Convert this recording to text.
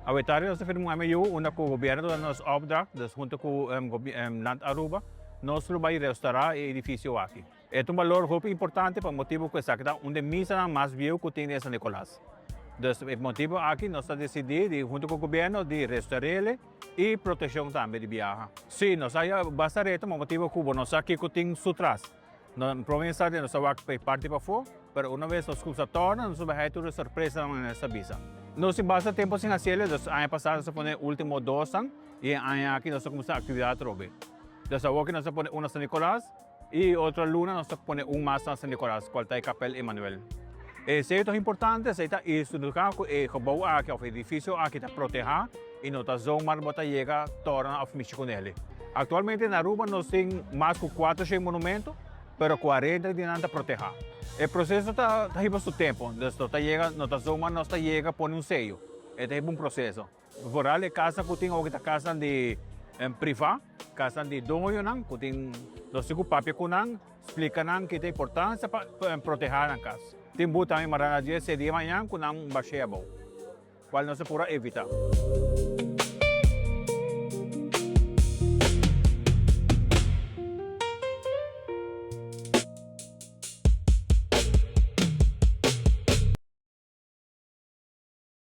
Awetari nós firmamos um MOU, onde o governo dá nos opdracht, junto com o land Aruba, nós vamos restaurar o edifício aqui. É um valor muito importante para o motivo que está onde Misa mais viu que tem em San Nicolas. Então, o motivo aqui nós estamos decidindo, junto com o governo, de restaurar ele e proteção também de viagem. Sim, nós aí basta reto, mas o motivo que nós aqui que tem sutras. Na província de nós vamos parte para fora, mas uma vez nós constatamos, nós vamos ter uma surpresa nessa visa. Nós basta tempo sem fazer, nós ano passado nós fomos último 2 anos e ano aqui nós começamos a atividade trobe. Então, aqui nós fomos uma San Nicolas e outra luna nós fomos mais San Nicolas, qual é a Capela Emmanuel. Isso é importante, isso é isso do carro, é o aqui, o edifício aqui está proteha e não está zona bota chega torna a mexer com ele. Atualmente na Aruba nós temos mais de 400 monumentos, mas 40 de nada proteha. O processo está riba do tempo, nós chega, nós zona nós chega põe seyo. É um processo. Por ali casa que tem outra casa de privada, casa de dono não, que tem nós temos papel com não, explica não que tem importância para proteger a casa. Tem também marana dia, 6 de manhã, com não baixeia bom. Qual não se pode evitar.